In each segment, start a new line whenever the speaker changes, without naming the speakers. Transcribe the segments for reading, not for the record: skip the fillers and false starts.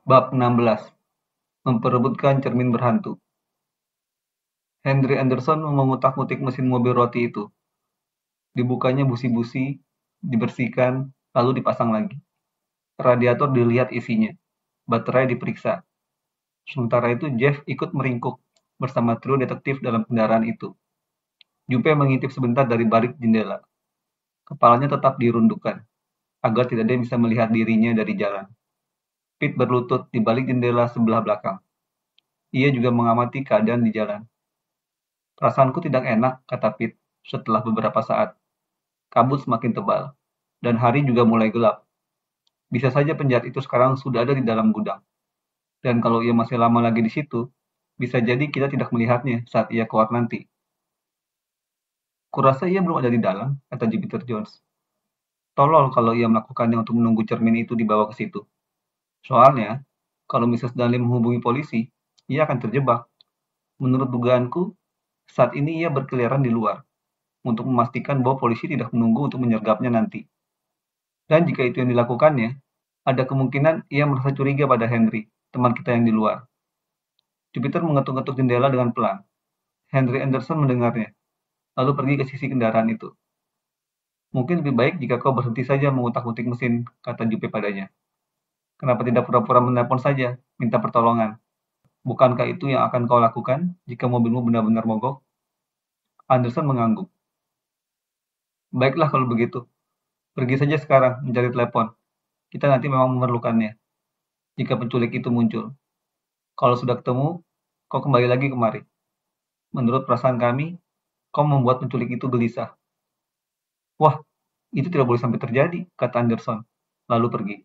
Bab 16. Memperebutkan cermin berhantu. Henry Anderson mengutak-ngutik mesin mobil roti itu. Dibukanya busi-busi, dibersihkan, lalu dipasang lagi. Radiator dilihat isinya. Baterai diperiksa. Sementara itu Jeff ikut meringkuk bersama trio detektif dalam kendaraan itu. Jupe mengintip sebentar dari balik jendela. Kepalanya tetap dirundukkan, agar tidak ada yang bisa melihat dirinya dari jalan. Pete berlutut di balik jendela sebelah belakang. Ia juga mengamati keadaan di jalan. Perasaanku tidak enak, kata Pete setelah beberapa saat. Kabut semakin tebal, dan hari juga mulai gelap. Bisa saja penjahat itu sekarang sudah ada di dalam gudang. Dan kalau ia masih lama lagi di situ, bisa jadi kita tidak melihatnya saat ia keluar nanti. Kurasa ia belum ada di dalam, kata Jupiter Jones. Tolol kalau ia melakukannya untuk menunggu cermin itu dibawa ke situ. Soalnya, kalau Mrs. Dunley menghubungi polisi, ia akan terjebak. Menurut dugaanku, saat ini ia berkeliaran di luar, untuk memastikan bahwa polisi tidak menunggu untuk menyergapnya nanti. Dan jika itu yang dilakukannya, ada kemungkinan ia merasa curiga pada Henry, teman kita yang di luar. Jupiter mengetuk-ngetuk jendela dengan pelan. Henry Anderson mendengarnya, lalu pergi ke sisi kendaraan itu. Mungkin lebih baik jika kau berhenti saja mengutak-utik mesin, kata Jupe padanya. Kenapa tidak pura-pura menelpon saja, minta pertolongan? Bukankah itu yang akan kau lakukan jika mobilmu benar-benar mogok? Anderson mengangguk. Baiklah kalau begitu. Pergi saja sekarang mencari telepon. Kita nanti memang memerlukannya. Jika penculik itu muncul. Kalau sudah ketemu, kau kembali lagi kemari. Menurut perasaan kami, kau membuat penculik itu gelisah. Wah, itu tidak boleh sampai terjadi, kata Anderson, lalu pergi.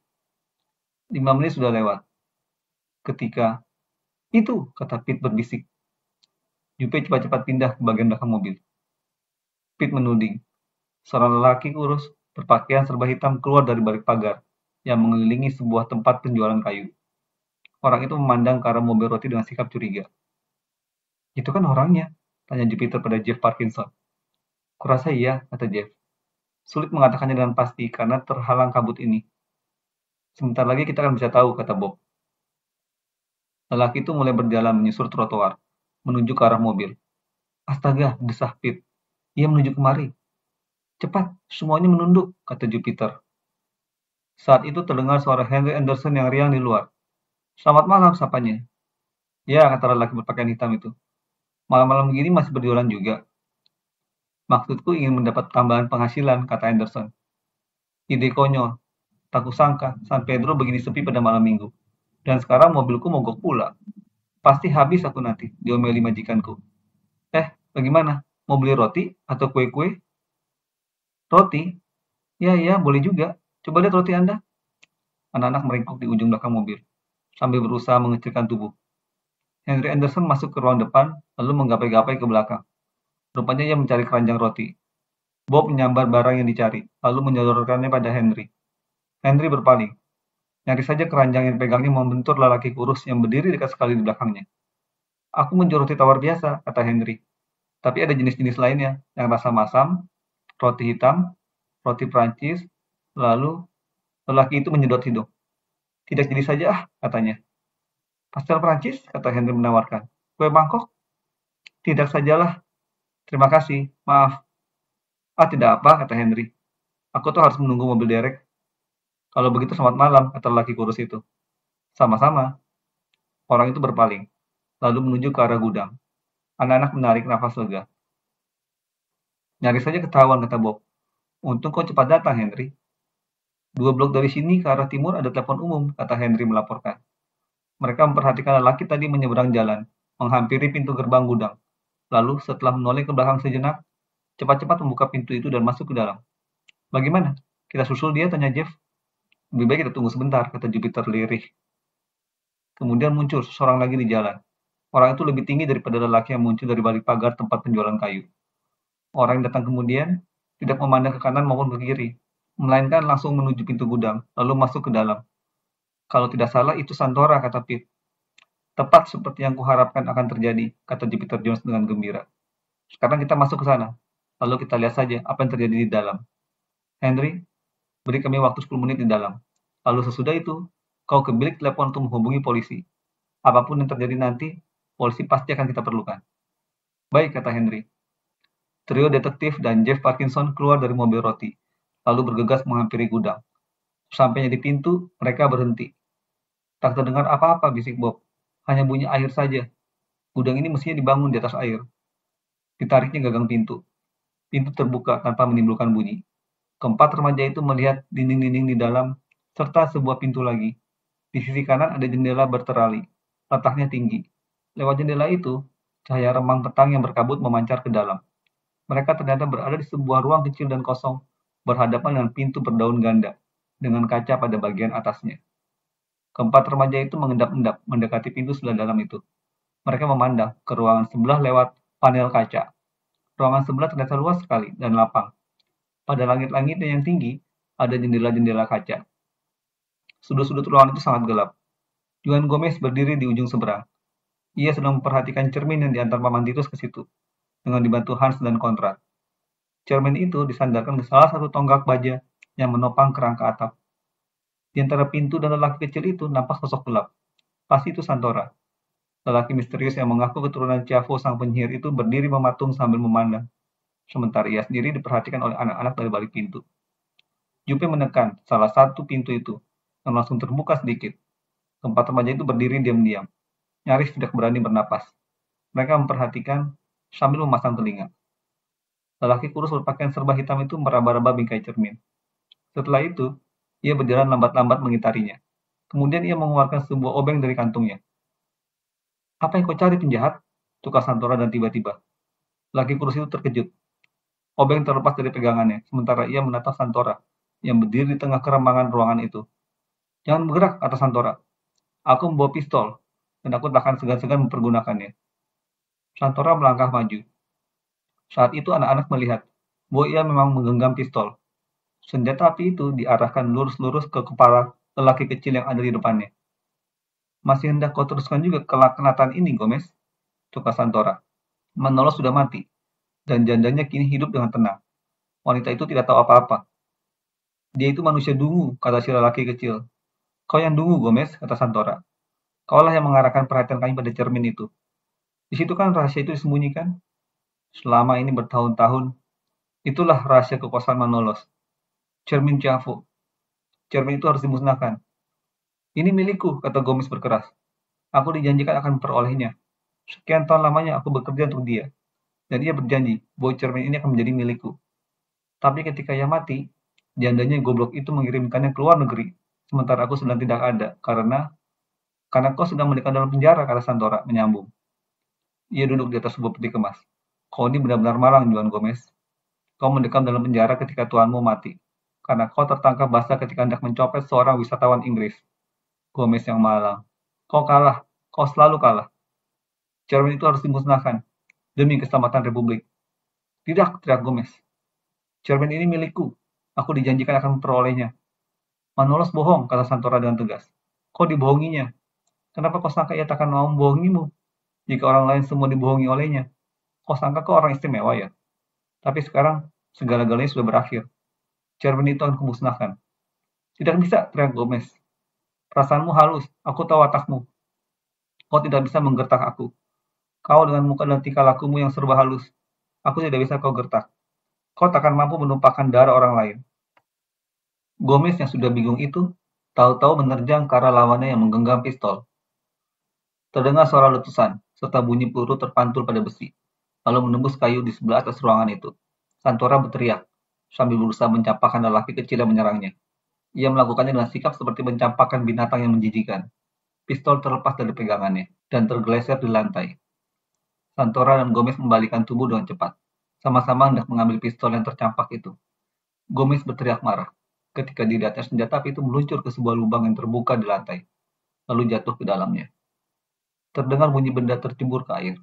5 menit sudah lewat. Ketika, itu, kata Pete berbisik. Jupe cepat-cepat pindah ke bagian belakang mobil. Pete menuding. Seorang lelaki kurus, berpakaian serba hitam keluar dari balik pagar, yang mengelilingi sebuah tempat penjualan kayu. Orang itu memandang ke arah mobil roti dengan sikap curiga. Itu kan orangnya, tanya Jupiter pada Jeff Parkinson. Kurasa iya, kata Jeff. Sulit mengatakannya dengan pasti karena terhalang kabut ini. Sebentar lagi kita akan bisa tahu, kata Bob. Lelaki itu mulai berjalan menyusur trotoar, menuju ke arah mobil. Astaga, desah Pete. Ia menuju kemari. Cepat, semuanya menunduk, kata Jupiter. Saat itu terdengar suara Henry Anderson yang riang di luar. Selamat malam, sapanya. Ya, kata lelaki berpakaian hitam itu. Malam-malam begini masih berjualan juga. Maksudku ingin mendapat tambahan penghasilan, kata Anderson. Ide konyol. Tak kusangka, San Pedro begini sepi pada malam minggu. Dan sekarang mobilku mogok pula. Pasti habis aku nanti, diomeli majikanku. Bagaimana? Mau beli roti atau kue-kue? Roti? Ya, ya, boleh juga. Coba lihat roti Anda. Anak-anak meringkuk di ujung belakang mobil, sambil berusaha mengecilkan tubuh. Henry Anderson masuk ke ruang depan, lalu menggapai-gapai ke belakang. Rupanya ia mencari keranjang roti. Bob menyambar barang yang dicari, lalu menyodorkannya pada Henry. Henry berpaling. Nyaris saja keranjang yang dipegangnya membentur lelaki kurus yang berdiri dekat sekali di belakangnya. Aku menjual roti tawar biasa, kata Henry. Tapi ada jenis-jenis lainnya, yang rasa masam, roti hitam, roti Prancis, lalu lelaki itu menyedot hidung. Tidak jadi saja katanya. Pastel Prancis, kata Henry menawarkan. Kue mangkok? Tidak sajalah. Terima kasih, maaf. Tidak apa, kata Henry. Aku tuh harus menunggu mobil derek. Kalau begitu selamat malam, kata lelaki kurus itu. Sama-sama. Orang itu berpaling, lalu menuju ke arah gudang. Anak-anak menarik nafas lega. Nyaris saja ketahuan, kata Bob. Untung kau cepat datang, Henry. 2 blok dari sini ke arah timur ada telepon umum, kata Henry melaporkan. Mereka memperhatikan lelaki tadi menyeberang jalan, menghampiri pintu gerbang gudang. Lalu, setelah menoleh ke belakang sejenak, cepat-cepat membuka pintu itu dan masuk ke dalam. Bagaimana? Kita susul dia, tanya Jeff. Lebih baik kita tunggu sebentar, kata Jupiter lirih. Kemudian muncul seseorang lagi di jalan. Orang itu lebih tinggi daripada lelaki yang muncul dari balik pagar tempat penjualan kayu. Orang yang datang kemudian tidak memandang ke kanan maupun ke kiri, melainkan langsung menuju pintu gudang, lalu masuk ke dalam. Kalau tidak salah itu Santora, kata Pete. Tepat seperti yang kuharapkan akan terjadi, kata Jupiter Jones dengan gembira. Sekarang kita masuk ke sana, lalu kita lihat saja apa yang terjadi di dalam. Henry, beri kami waktu 10 menit di dalam. Lalu sesudah itu, Kau ke bilik telepon untuk menghubungi polisi. Apapun yang terjadi nanti, polisi pasti akan kita perlukan. Baik, kata Henry. Trio detektif dan Jeff Parkinson keluar dari mobil roti, lalu bergegas menghampiri gudang. Sampainya di pintu, mereka berhenti. Tak terdengar apa-apa, bisik Bob. Hanya bunyi air saja. Gudang ini mestinya dibangun di atas air. Ditariknya gagang pintu. Pintu terbuka tanpa menimbulkan bunyi. Keempat remaja itu melihat dinding-dinding di dalam, serta sebuah pintu lagi. Di sisi kanan ada jendela berterali. Letaknya tinggi. Lewat jendela itu, cahaya remang petang yang berkabut memancar ke dalam. Mereka ternyata berada di sebuah ruang kecil dan kosong, berhadapan dengan pintu berdaun ganda, dengan kaca pada bagian atasnya. Keempat remaja itu mengendap-endap mendekati pintu sebelah dalam itu. Mereka memandang ke ruangan sebelah lewat panel kaca. Ruangan sebelah ternyata luas sekali dan lapang. Pada langit-langitnya yang tinggi, ada jendela-jendela kaca. Sudut-sudut ruangan itu sangat gelap. Juan Gomez berdiri di ujung seberang. Ia sedang memperhatikan cermin yang diantar Paman Titus ke situ, dengan dibantu Hans dan Konrad. Cermin itu disandarkan ke salah satu tonggak baja yang menopang kerangka atap. Di antara pintu dan lelaki kecil itu nampak sosok gelap. Pasti itu Santora. Lelaki misterius yang mengaku keturunan Chavo sang penyihir itu berdiri mematung sambil memandang. Sementara ia sendiri diperhatikan oleh anak-anak dari balik pintu. Jupe menekan salah satu pintu itu, dan langsung terbuka sedikit. Keempat remaja itu berdiri diam-diam, nyaris tidak berani bernapas. Mereka memperhatikan sambil memasang telinga. Lelaki kurus berpakaian serba hitam itu meraba-raba bingkai cermin. Setelah itu, ia berjalan lambat-lambat mengitarinya. Kemudian ia mengeluarkan sebuah obeng dari kantungnya. Apa yang kau cari, penjahat? Tukar Santora dan tiba-tiba. Lelaki kurus itu terkejut. Obeng terlepas dari pegangannya, sementara ia menatap Santora, yang berdiri di tengah keremangan ruangan itu. Jangan bergerak, kata Santora. Aku membawa pistol, dan aku tak akan segan-segan mempergunakannya. Santora melangkah maju. Saat itu anak-anak melihat bahwa ia memang menggenggam pistol. Senjata api itu diarahkan lurus-lurus ke kepala lelaki kecil yang ada di depannya. Masih hendak kau teruskan juga kenatan ini, Gomez? Tukar Santora. Manolos sudah mati, dan jandanya kini hidup dengan tenang. Wanita itu tidak tahu apa-apa. Dia itu manusia dungu, kata si lelaki kecil. Kau yang dungu, Gomez, kata Santora. Kaulah yang mengarahkan perhatian kami pada cermin itu. Di situ kan rahasia itu disembunyikan. Selama ini bertahun-tahun, itulah rahasia kekuasaan Manolos. Cermin Chavo. Cermin itu harus dimusnahkan. Ini milikku, kata Gomez berkeras. Aku dijanjikan akan memperolehnya. Sekian tahun lamanya aku bekerja untuk dia. Dan ia berjanji bahwa cermin ini akan menjadi milikku. Tapi ketika ia mati, jandanya goblok itu mengirimkannya ke luar negeri. Sementara aku sedang tidak ada, karena kau sedang mendekam dalam penjara, kata Santora, menyambung. Ia duduk di atas sebuah peti kemas. Kau ini benar-benar malang, Juan Gomez. Kau mendekam dalam penjara ketika tuanmu mati. Karena kau tertangkap basah ketika hendak mencopet seorang wisatawan Inggris. Gomez yang malang. Kau kalah. Kau selalu kalah. Cermin itu harus dimusnahkan. Demi keselamatan Republik. Tidak, teriak Gomez. Cermin ini milikku. Aku dijanjikan akan memperolehnya. Manolos bohong, kata Santora dengan tegas. Kau dibohonginya. Kenapa kau sangka ia takkan mau membohongimu? Jika orang lain semua dibohongi olehnya. Kau sangka kau orang istimewa ya? Tapi sekarang, segala-galanya sudah berakhir. Cermin itu akan kumusnahkan. Tidak bisa, teriak Gomez. Perasaanmu halus, aku tahu watakmu. Kau tidak bisa menggertak aku. Kau dengan muka dan tingkah lakumu yang serba halus. Aku tidak bisa kau gertak. Kau takkan mampu menumpahkan darah orang lain. Gomez yang sudah bingung itu, tahu-tahu menerjang ke arah lawannya yang menggenggam pistol. Terdengar suara letusan, serta bunyi peluru terpantul pada besi, lalu menembus kayu di sebelah atas ruangan itu. Santora berteriak, sambil berusaha mencampakkan lelaki kecil yang menyerangnya. Ia melakukannya dengan sikap seperti mencampakkan binatang yang menjijikan. Pistol terlepas dari pegangannya, dan tergeleser di lantai. Santora dan Gomez membalikkan tubuh dengan cepat, sama-sama hendak mengambil pistol yang tercampak itu. Gomez berteriak marah, ketika dilihatnya senjata api itu meluncur ke sebuah lubang yang terbuka di lantai, lalu jatuh ke dalamnya. Terdengar bunyi benda tercebur ke air.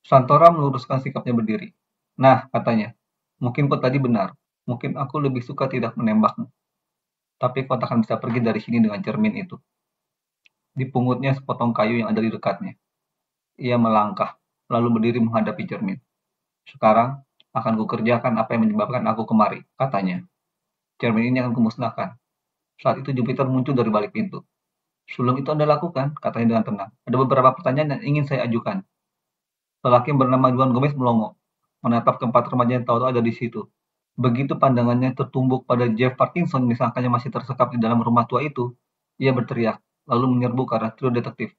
Santora meluruskan sikapnya berdiri. Nah, katanya, mungkin kau tadi benar. Mungkin aku lebih suka tidak menembakmu. Tapi kau takkan bisa pergi dari sini dengan cermin itu. Dipungutnya sepotong kayu yang ada di dekatnya. Ia melangkah, lalu berdiri menghadapi cermin. Sekarang, akan kukerjakan apa yang menyebabkan aku kemari, katanya. Cermin ini akan kumusnahkan. Saat itu Jupiter muncul dari balik pintu. Sebelum itu Anda lakukan, katanya dengan tenang. Ada beberapa pertanyaan yang ingin saya ajukan. Lelaki yang bernama Juan Gomez melongo, menatap keempat remaja yang tahu-tahu ada di situ. Begitu pandangannya tertumbuk pada Jeff Parkinson yang disangkanya masih tersekap di dalam rumah tua itu, ia berteriak, lalu menyerbu ke arah trio detektif.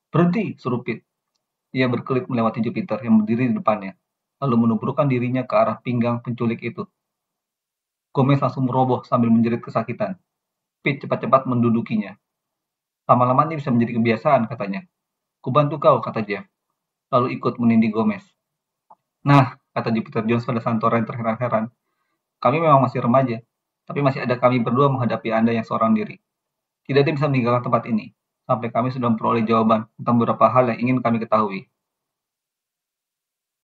Berhenti, suruh Pete. Ia berkelit melewati Jupiter yang berdiri di depannya, lalu menubrukkan dirinya ke arah pinggang penculik itu. Gomez langsung meroboh sambil menjerit kesakitan. Pete cepat-cepat mendudukinya. Lama-lama ini bisa menjadi kebiasaan, katanya. Kubantu kau, kata Jeff, lalu ikut menindih Gomez. Nah, kata Jupiter Jones pada Santora yang terheran-heran, kami memang masih remaja, tapi masih ada kami berdua menghadapi Anda yang seorang diri. Tidak ada yang bisa meninggalkan tempat ini, sampai kami sudah memperoleh jawaban tentang beberapa hal yang ingin kami ketahui.